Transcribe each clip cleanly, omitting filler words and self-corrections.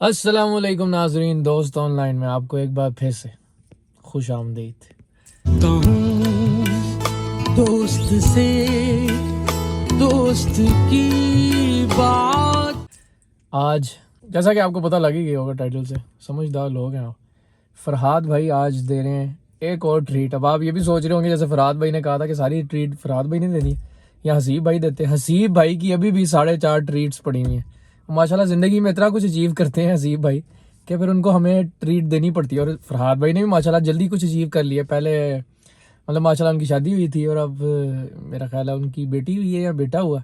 अस्सलामुअलैकुम नाजरीन, दोस्त ऑनलाइन में आपको एक बार फिर से खुश आमदीद। दोस्त से दोस्त की बात। आज जैसा कि आपको पता लग ही गया होगा टाइटल से, समझदार लोग हैं आप। फरहाद भाई आज दे रहे हैं एक और ट्रीट। अब आप ये भी सोच रहे होंगे जैसे फरहाद भाई ने कहा था कि सारी ट्रीट फरहाद भाई ने दे दी या हसीब भाई देते। हसीब भाई की अभी भी 4.5 ट्रीट्स पड़ी हुई हैं। माशाल्लाह ज़िंदगी में इतना कुछ अचीव करते हैं हसीब भाई कि फिर उनको हमें ट्रीट देनी पड़ती है। और फरहाद भाई ने भी माशाल्लाह जल्दी कुछ अचीव कर लिया। पहले मतलब माशाल्लाह उनकी शादी हुई थी और अब मेरा ख्याल है उनकी बेटी हुई है या बेटा हुआ,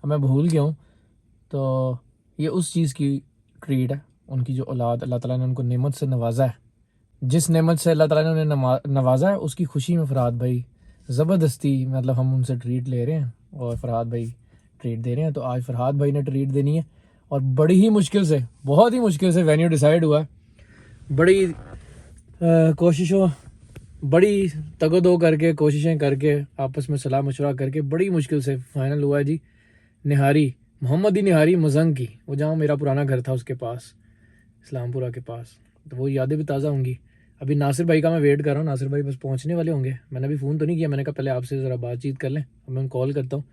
अब मैं भूल गया हूँ। तो ये उस चीज़ की ट्रीट है, उनकी जो औलाद अल्लाह ताला ने उनको नेमत से नवाजा है। जिस नेमत से अल्लाह ताला ने उन्हें नवाजा है उसकी खुशी में फरहाद भाई ज़बरदस्ती मतलब हम उनसे ट्रीट ले रहे हैं और फरहाद भाई ट्रीट दे रहे हैं। तो आज फरहाद भाई ने ट्रीट देनी है और बड़ी ही मुश्किल से, बहुत ही मुश्किल से वेन्यू डिसाइड हुआ है। बड़ी कोशिशों, बड़ी तगदो करके, कोशिशें करके, आपस में सलाह मशवरा करके बड़ी मुश्किल से फाइनल हुआ है जी। निहारी, मोहम्मदी निहारी मजंग की, वो जहाँ मेरा पुराना घर था उसके पास, इस्लामपुरा के पास। तो वो यादें भी ताज़ा होंगी। अभी नासिर भाई का मैं वेट कर रहा हूँ, नासिर भाई बस पहुँचने वाले होंगे। मैंने अभी फ़ोन तो नहीं किया, मैंने कहा पहले आपसे ज़रा बातचीत कर लें। अब मैं कॉल करता हूँ।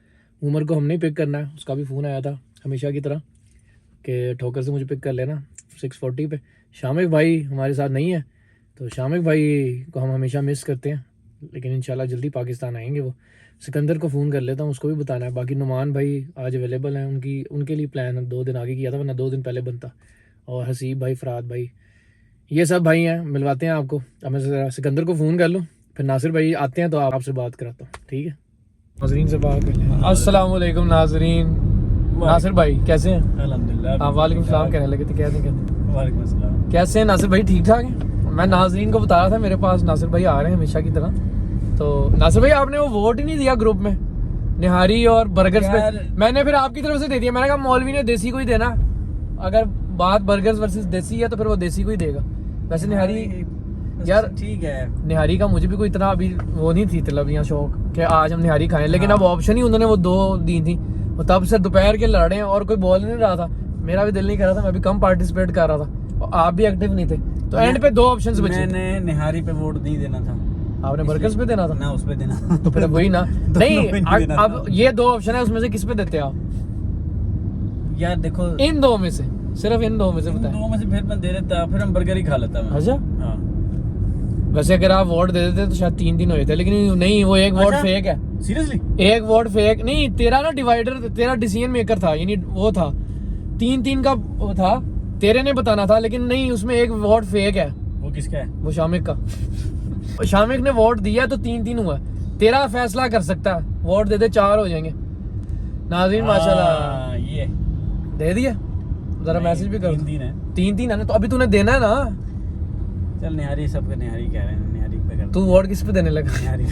उमर को हमने पिक करना है, उसका भी फ़ोन आया था हमेशा की तरह कि ठोकर से मुझे पिक कर लेना 6:40 पे। शामिक भाई हमारे साथ नहीं है, तो शामिक भाई को हम हमेशा मिस करते हैं, लेकिन इंशाल्लाह जल्दी पाकिस्तान आएंगे वो। सिकंदर को फ़ोन कर लेता हूँ, उसको भी बताना है। बाकी नुमान भाई आज अवेलेबल हैं, उनके लिए प्लान 2 दिन आगे किया था, वरना 2 दिन पहले बनता। और हसीब भाई, फरहाद भाई, ये सब भाई हैं, मिलवाते हैं आपको। अब मैं ज़रा सिकंदर को फ़ोन कर लूँ, फिर नासिर भाई आते हैं तो आपसे बात कराता हूँ, ठीक है? नाजरीन से बात कर लें। अस्सलाम वालेकुम नाजरीन। नासिर भाई कैसे हैं? अल्हम्दुलिल्लाह। हाँ, वालेकुम सलाम कहने लगे थे, क्या नहीं कहते? वालेकुम अस्सलाम। कैसे हैं नासिर भाई? ठीक ठाक हैं? मैं नाजरीन को बता रहा था मेरे पास नासिर भाई आ रहे हैं हमेशा की तरह। तो नासिर भाई आपने वो वोट ही नहीं दिया ग्रुप में निहारी और बर्गर्स पे। मैंने फिर आपकी तरफ से दे दिया। मैंने कहा मौलवी ने देसी को ही देना, अगर बात बर्गर्स वर्सेस देसी है तो फिर वो देसी को ही देगा। वैसे निहारी यार ठीक है, निहारी का मुझे भी कोई इतना अभी वो नहीं थी तलब या शौक कि आज हम निहारी खाएं, लेकिन अब ऑप्शन ही उन्होंने वो 2 दी थी, वो तब से दोपहर के लड़े हैं और कोई बोल नहीं रहा था। मेरा भी दिल नहीं कर रहा था, मैं भी कम पार्टिसिपेट कर रहा था और आप भी एक्टिव नहीं थे। तो एंड पे 2 ऑप्शंस बचे। मैंने निहारी पे वोट नहीं देना था, आपने बर्गर्स पे देना था ना उस पे देना। तो फिर वही ना दोनों पे नहीं देना अब था। ये 2 ऑप्शन है, उसमें से किस पे देते आप? यार देखो, इन 2 में से, सिर्फ इन 2 में से बताएं। 2 में से फिर मैं दे देता, फिर हम बर्गर ही खा लेता मैं। अच्छा, हाँ। वैसे अगर आप वोट दे देते तो शायद 3 दिन हो जाते, लेकिन नहीं, वो एक वोट फेक है। सीरियसली? एक वोट फेक नहीं, तेरा ना डिवाइडर, तेरा डिसीजन मेकर था, यानी वो था 3-3 का वो था, तेरे ने बताना था, लेकिन नहीं, उसमें एक वोट फेक है। वो किसका है? वो शामिक का। शामिक ने वोट दिया तो 3-3 हुआ। तेरा फैसला कर सकता है, वोट दे दे 4 हो जाएंगे। नाज़रीन माशाल्लाह ये दे दिया, जरा मैसेज भी कर। 3 है। 3-3 है ना, तो अभी तूने देना है ना। चल निहारी, सबके निहारी कह रहे हैं, निहारी पे कर। तू वोट किस पे देने लगा? निहारी।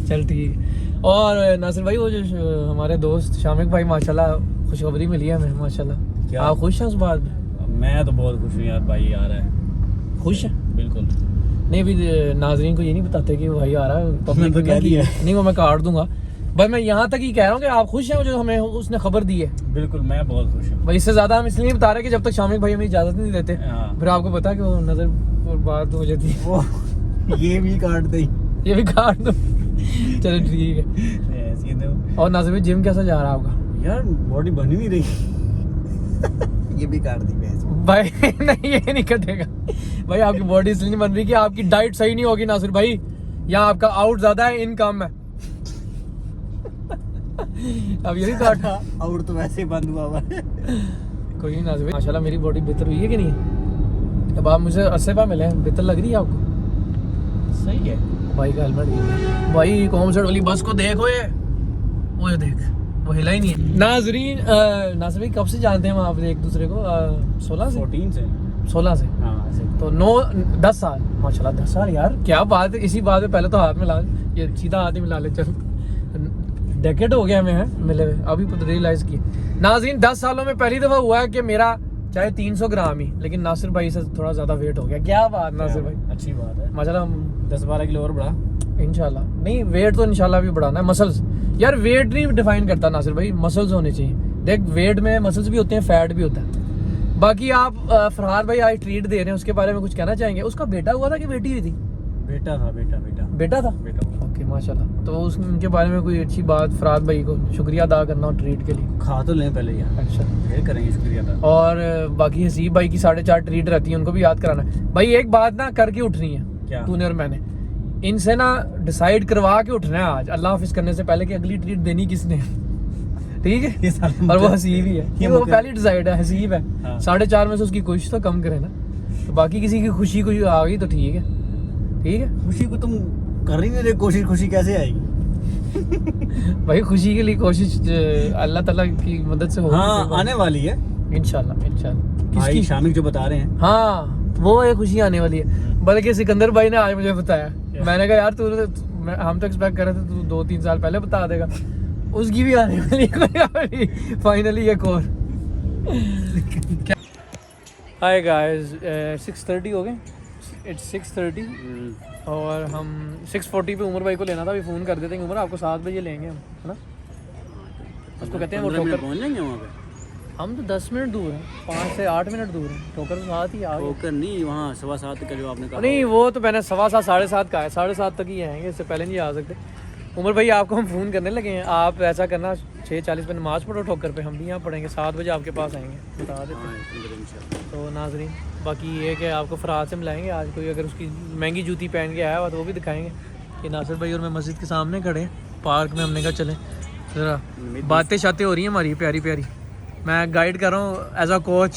चल ठीक। और नासिर भाई, वो जो हमारे दोस्त शामिक भाई, माशाल्लाह खुशखबरी मिली है हमें माशाल्लाह। क्या? आप खुश हैं उस बात में? मैं तो बहुत खुश हूँ यार, भाई आ रहा है। खुश है? बिल्कुल। नहीं, अभी नाजरीन को ये नहीं बताते कि भाई आ रहा है, पब्लिक तो कह दिया नहीं, वो मैं काट दूंगा भाई। मैं यहाँ तक ही कह रहा हूँ कि आप खुश हैं जो हमें उसने खबर दी है। बिल्कुल, मैं बहुत खुश हूँ भाई इससे ज्यादा हम इसलिए नहीं बता रहे कि जब तक शामिक भाई हमें इजाजत नहीं देते, हाँ। फिर आपको पता है कि वो नजर और बात हो जाती है। वो ये भी काट दे, ये भी काट दो। चलो ठीक है। ऐसे तो और नासिर भाई जिम कैसा जा रहा है आपका? यार बॉडी बन ही नहीं रही। ये भी काट दी भैंस भाई नहीं, ये नहीं कटेगा भाई। आपकी बॉडी इसलिए नहीं बन रही कि आपकी डाइट सही नहीं होगी नासिर भाई, या आपका आउट ज्यादा है, इन कम है। अब ये नहीं काटना। और तो वैसे ही बंद हुआ हुआ है। कोई नहीं नासिर भाई, माशाल्लाह मेरी बॉडी बेहतर हुई है कि नहीं? अब आप मुझे 80 पा मिले, बेहतर लग रही है आपको? सही है भाई का हेलमेट भाई, कौन सा वाली बस को देखो, ये देख, वो हिला ही नहीं है। नाजरीन, नासिर भाई कब से जानते हैं हम आप एक दूसरे को? 16 से? 14 से। 16 से? हाँ ऐसे। तो 9-10 साल माशाल्लाह। 10 साल यार, क्या बात है। इसी बात में पहले तो हाथ मिला, ये सीधा हाथ ही मिला ले। चल, डेकेड हो गया हमें है मिले हुए, अभी खुद रियलाइज किया। नाज़रीन 10 सालों में पहली दफ़ा हुआ है कि मेरा चाहे 300 ग्राम ही, लेकिन नासिर भाई से थोड़ा ज़्यादा वेट हो गया। क्या बात नासिर भाई, अच्छी बात है। माशाल्लाह। 10-12 किलो और बढ़ा इंशाल्लाह। नहीं, वेट तो इंशाल्लाह भी बढ़ाना है। मसल्स यार वेट नहीं डिफाइन करता नासिर भाई, मसल्स होने चाहिए। देख, वेट में मसल्स भी होते हैं, फैट भी होता है। बाकी आप फरहाद भाई आज ट्रीट दे रहे हैं, उसके बारे में कुछ कहना चाहेंगे? उसका बेटा हुआ था कि बेटी हुई थी? बेटा था, बेटा था। ओके माशाल्लाह। तो उनके बारे में कोई अच्छी बात फरहाद भाई को शुक्रिया अदा करना हो ट्रीट के लिए? खा तो लें पहले यार, अच्छा फिर करेंगे शुक्रिया अदा। और बाकी हसीब भाई की 4.5 ट्रीट रहती है, उनको भी याद कराना है। भाई एक बात ना करके उठनी है, क्या? तूने और मैंने इनसे ना डिसाइड करवा के उठना है आज अल्लाह हाफिज करने से पहले कि अगली ट्रीट देनी किसने है। ठीक है, और वो हसीब ही है, वो पहली डिसाइड है, हसीब है। 4.5 में से उसकी कोशिश तो कम करे ना, तो बाकी किसी की खुशी कोई आ गई तो ठीक है। ठीक है, खुशी को तुम कर ही नहीं रहे, कोशिश खुशी कैसे आएगी? भाई खुशी के लिए कोशिश अल्लाह ताला की मदद से होगी। हाँ आने वाली है इंशाल्लाह। किसकी? शामिक जो बता रहे हैं। हाँ वो है, खुशी आने वाली है। बल्कि सिकंदर भाई ने आज मुझे बताया, मैंने कहा यार हम तो एक्सपेक्ट कर रहे थे तू 2-3 साल पहले बता देगा, उसकी भी आने वाली है फाइनली एक और। हाय गाइस, 6:30 हो गए, इट्स 6:30 और हम 6:40 पे उमर भाई को लेना था। अभी फ़ोन कर देते हैं, उमर आपको 7 बजे लेंगे हम, है ना? उसको कहते हैं वो ठोकर पहुंच जाएंगे वहाँ पे। हम तो 10 मिनट दूर हैं, 5 से 8 मिनट दूर हैं। ठोकर तो साथ ही आ गए। ठोकर नहीं, वहाँ 7:15 का जो आपने कहा। नहीं वो तो मैंने 7:15 7:30 का है, 7:30 तक ही आएंगे, इससे पहले नहीं आ सकते। उमर भाई आपको हम फ़ोन करने लगे हैं, आप ऐसा करना 6:40 पे नमाज़ पढ़ो ठोकर पे, हम भी यहाँ पढ़ेंगे, 7 बजे आपके पास आएंगे, बता देते हैं। तो नाजरीन बाकी ये कि आपको फरहाद से मिलाएंगे आज, कोई अगर उसकी महंगी जूती पहन के आया हुआ तो वो भी दिखाएंगे। कि नासिर भाई और मैं मस्जिद के सामने खड़े हैं पार्क में, हमने कहा चलें ज़रा बातें शातें हो रही हैं हमारी प्यारी प्यारी। मैं गाइड कर रहा हूँ एज अ कोच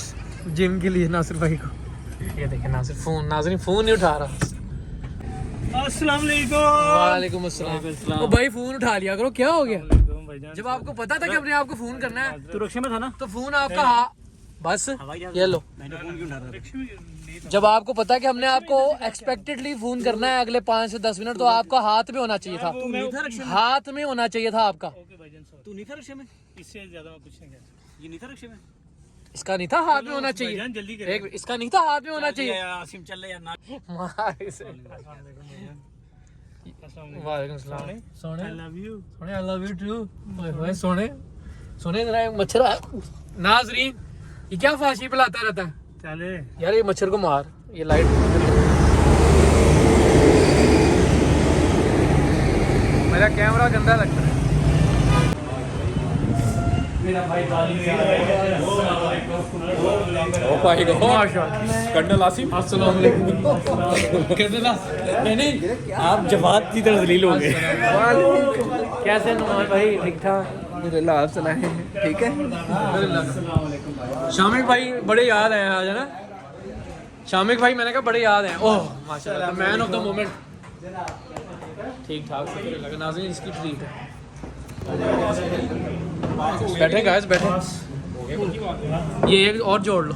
जिम के लिए नासिर भाई को। ये देखें नासिर फ़ोन नहीं उठा रहा। अस्सलाम वालेकुम अस्सलाम। ओ भाई फ़ोन उठा लिया करो, क्या हो गया? जब आपको पता था कि अपने आप को फ़ोन करना है तू रक्षा में था ना, तो फ़ोन आपका बस ये लो। जब आपको पता है कि हमने आपको एक्सपेक्टेडली फोन करना है अगले 5 से 10 मिनट, तो आपका हाथ में होना चाहिए था, हाथ में होना चाहिए था आपका। तू नहीं था रक्षा में? इससे ज्यादा कुछ नहीं, ये नहीं था रक्षा में? इसका नहीं था हाथ में होना चाहिए, एक इसका नहीं था हाथ में होना चाहिए। आसिम चल यार ना। वालेकुम सलाम। सोने आई लव यू, सोने आई लव यू टू। ओए सोने सोने जरा मच्छर नाजरीन ये क्या फांसी पिलाता रहता है? चले यार ये मच्छर को मार, ये लाइट मेरा कैमरा गंदा लगता है। मेरा भाई कर्नल आसिम, अस्सलाम वालेकुम। कर्नल नहीं आप जवाब की तरह दलील हो गए। कैसे नुमान भाई? ठीक ठाक आप सुनाए ठीक है? शामिक भाई बड़े याद आए आज, है ना? शामिक भाई मैंने कहा बड़े याद हैं। ओह माशाल्लाह, मैन ऑफ द मोमेंट। ठीक ठाक लगा नाज़रीन, इसकी ट्रीट है। बैठे गाइस बैठे, ये एक और जोड़ लो।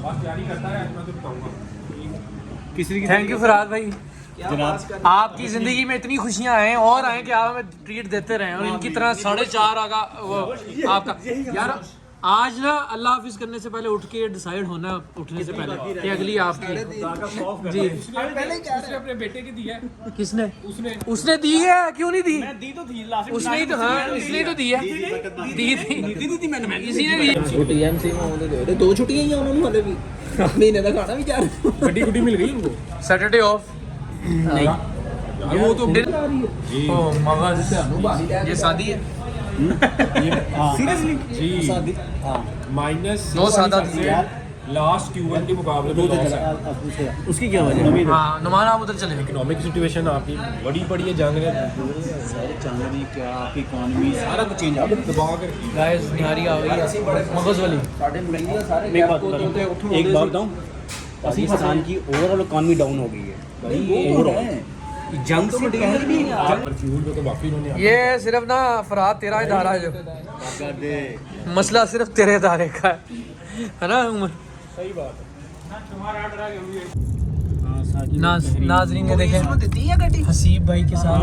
थैंक यू फरहाद भाई, जनाब आपकी ज़िंदगी में इतनी खुशियाँ आए और आए कि आप हमें ट्रीट देते रहें, और इनकी तरह 4:30 आगा वो आपका। यार आज ना अल्लाह हाफिज करने से पहले उठ के डिसाइड होना, उठने से पहले कि अगली आपकी जी। उसने अपने बेटे की दी है। किसने? उसने दी है, क्यों नहीं दी? दी तो थी लास्ट उसने ही तो, हाँ इसने ही तो दी है, दी थी मैंने इसी ने दी। टीएमसी में आਉਂਦੇ ਦੇ 2 ਛੁੱਟੀਆਂ ਹੀ ਆ ਉਹਨਾਂ ਨੂੰ ਹਲੇ ਵੀ, ਮਹੀਨੇ ਦਾ ਖਾਣਾ ਵੀ ਚਾਰ गड्डी गुड्डी मिल गई उनको। सैटरडे ऑफ नहीं वो तो ओ मगज, ये शादी है सीरियसली जी शादी हां माइनस दो सादा थी लास्ट Q1 के मुकाबले में लॉस है। उसकी क्या वजह है? हाँ नुमान आप उधर चले। इकोनॉमिक सिचुएशन आपकी बड़ी पड़ी है, जंग ने सारे चांदनी क्या आपकी इकोनॉमी सारा कुछ चेंज आ गया, दबा कर। गाइस निहारी आ गई है मगज वाली। साढ़े महंगे सारे एक बात बताऊं, पाकिस्तान की ओवरऑल इकोनॉमी डाउन हो गई है भाई। वो है जंग से पहले भी फ्यूल पे तो वाकई इन्होंने ये सिर्फ ना फरहाद तेरा इदारा है, जो मसला सिर्फ तेरे इदारे का है ना उमर? सही बात नाजरीन के देखें हसीब भाई के साथ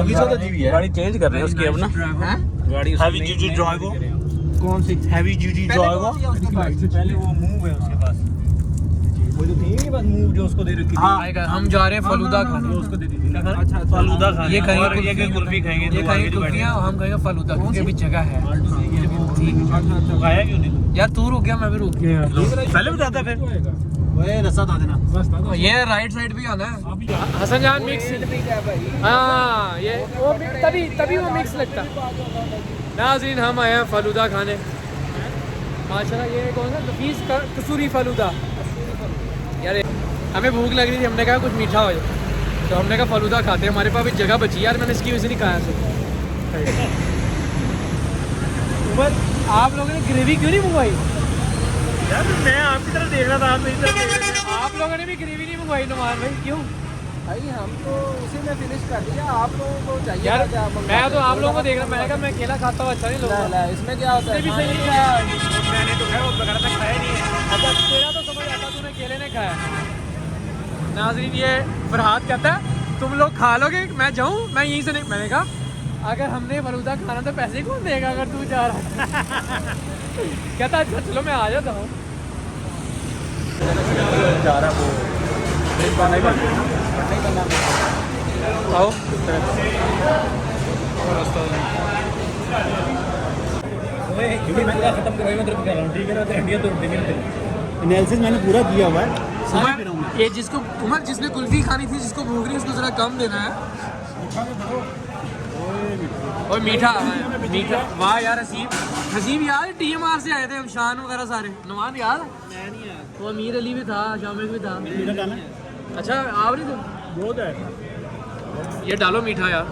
गाड़ी चेंज कर रहे हैं उसकी अब ना, गाड़ी हैवी ड्यूटी ड्राइवर। कौन सी हैवी ड्यूटी ड्राइवर? पहले वो मूव है उसके पास, वो जो थी बस मूव जो उसको दे रखी थी। हाँ हम जा रहे हैं फलूदा खाने, उसको दे दी थी। अच्छा फालूदा खाने, ये खाएंगे ये कुल्फी खाएंगे, ये खाएंगे कुल्फियाँ, हम खाएंगे फलूदा क्योंकि अभी जगह है। अच्छा खाया क्यों नहीं? यार तू रुक गया, मैं भी रुक गया। पहले बताता फिर ओए रस्सा था देना बस था तो ये राइट साइड भी आना है अभी जा हसन जान मिक्स हाँ ये वो तभी वो मिक्स लगता नाज़रीन हम आए हैं फलूदा खाने माशाल्लाह ये कौन सा नफीस कसूरी फलूदा यार हमें भूख लग रही थी हमने कहा कुछ मीठा हो जाए तो हमने कहा फलूदा खाते हैं हमारे पास भी जगह बची यार मैंने इसकी वजह से नहीं खाया उमर आप लोगों ने ग्रेवी क्यों नहीं मंगवाई यार मैं आपकी तरफ देख रहा था आप मेरी तरफ देख रहे थे आप लोगों ने भी ग्रेवी नहीं मंगवाई नुमान भाई क्यों भाई हम तो उसी में फिनिश कर दिया आप लोगों को चाहिए यार क्या मैं तो आप लोगों को देख रहा मैंने कहा मैं अकेला खाता हूँ अच्छा नहीं लगता इसमें क्या होता है भी सही नहीं खाया मैंने तो खाया वो वगैरह तक खाया नहीं है अच्छा तेरा तो समझ आता तूने केले ने खाया नाज़रीन ये फरहाद कहता है तुम लोग खा लोगे मैं जाऊँ मैं यहीं से नहीं मैंने कहा अगर हमने फलूदा खाना तो पैसे कौन देगा अगर तू जा रहा है कहता अच्छा चलो मैं आ जाता हूँ जा रहा वो आओ क्योंकि मैं पूरा खत्म करवाई मैं तेरे को कह रहा हूँ ठीक है ना तो हड्डियाँ तोड़ देंगे तेरे एनालिसिस मैंने पूरा किया हुआ है उमर ये जिसको उमर जिसने कुल्फी खानी थी जिसको भूख रही है उसको जरा कम देना है और मीठा मीठा वाह यार हसीब यार TMR से आए थे हम शान वगैरह सारे नुमान याद मैं नहीं आया वो अमीर अली भी था शामिक भी था मेरा गाना है अच्छा आप नहीं थे बहुत है ये डालो मीठा यार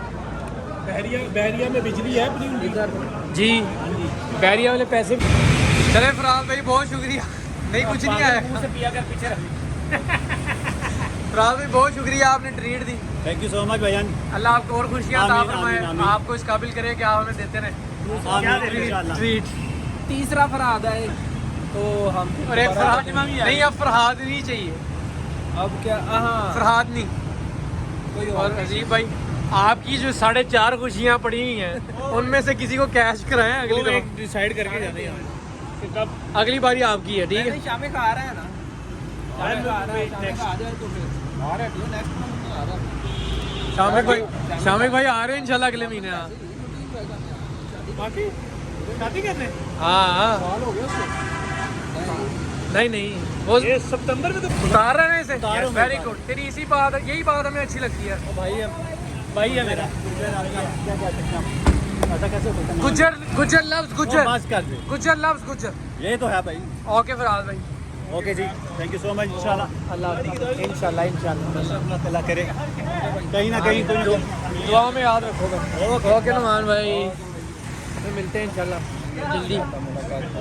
बहरिया में बिजली है अपनी जी बैरिया वाले पैसे चले फराज भाई बहुत शुक्रिया नहीं कुछ नहीं आया मुंह से पिया कर पीछे रख फराज भाई बहुत शुक्रिया आपने treat the thank you so much भाईजान अल्लाह आपको और खुशियाँ अता आमीन, फरमाए आमीन, आमीन। आपको इस काबिल करे कि आप हमें देते रहे क्या दे इंशाल्लाह ट्रीट तीसरा फरहाद है तो हम और एक फरहाद नहीं अब फरहाद नहीं चाहिए अब क्या हाँ फरहाद नहीं और अजीब भाई आपकी जो 4.5 खुशियाँ पड़ी हुई हैं उनमें से किसी को कैश कराएं अगली दफा डिसाइड करके जाते हैं कब अगली बारी आपकी है ठीक है शामिल आ रहा है ना शामिल आ रहा है शामिल आ जाए तो फिर आ रहा है नेक्स्ट मंथ आ रहा है शामिक भाई आ रहे हैं इंशाल्लाह अगले महीने हाँ बाकी शादी करने हाँ साल हो गया उसको नहीं वो ये सितंबर में तो उतार रहे हैं इसे उतार रहा हूँ, वेरी गुड तेरी इसी बात यही बात हमें अच्छी लगती है भाई है मेरा ऐसा कैसे होता है गुज्जर लफ्ज गुज्जर बस कर दे गुज्जर लफ्ज गुज्जर ये तो है भाई ओके फराज भाई okay ji thank you so much इंशाल्लाह अल्लाह इंशाल्लाह अल्लाह ताला करे कहीं ना कहीं कोई दुआ में याद रखोगे ओके नुमान भाई फिर मिलते हैं इंशाल्लाह जल्दी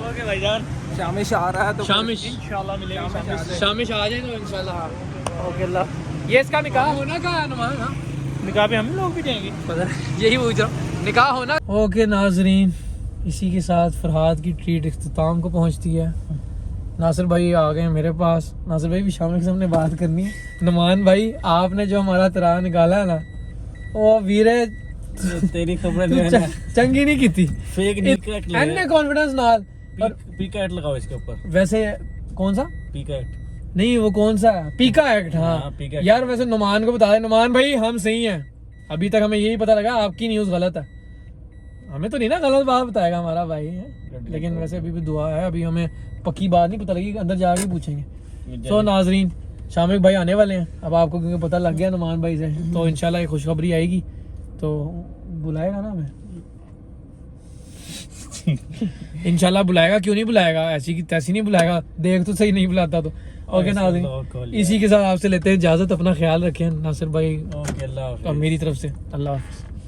ओके भाईजान शामिश आ रहा है तो शामिश इंशाल्लाह मिलेंगे शामिश आ जाए तो इंशाल्लाह ओके अल्लाह ये इसका निकाह होना का है नुमान हाँ निकाह पे हम लोग भी जाएंगे पता नहीं यही पूछ रहा हूँ निकाह होना ओके नाजरीन इसी के साथ फरहाद की ट्रीट इख्तिताम को पहुँचती है नासिर भाई आ गए मेरे पास नासिर भाई भी शामिल से हमने बात करनी है नुमान भाई आपने जो हमारा तरा निकाला है ना वो वीरे तेरी खबर चंगी नहीं की थी फेक एन्ने कॉन्फिडेंस नाल पर पीका लगाओ इसके ऊपर वैसे कौन सा पीका नहीं वो कौन सा है पीका एक्ट हाँ हाँ, पीका एक्ट। यार वैसे नुमान को बता दे नुमान भाई हम सही हैं अभी तक हमें यही पता लगा आपकी न्यूज़ गलत है हमें तो नहीं ना गलत बात बताएगा हमारा भाई है लेकिन वैसे अभी भी दुआ है अभी हमें पक्की बात नहीं पता लगी अंदर जाके पूछेंगे तो नाजरीन शामिक भाई आने वाले हैं अब आपको क्योंकि पता लग गया नुमान भाई से तो इंशाल्लाह ये खुशखबरी आएगी तो बुलाएगा ना हमें इंशाल्लाह बुलाएगा क्यों नहीं बुलाएगा ऐसी की तैसी नहीं बुलाएगा देख तो सही नहीं बुलाता तो ओके नाज़रीन इसी के साथ आपसे लेते हैं इजाज़त अपना ख्याल रखें नासिर भाई ओके अल्लाह और मेरी तरफ से अल्लाह हाफ़िज़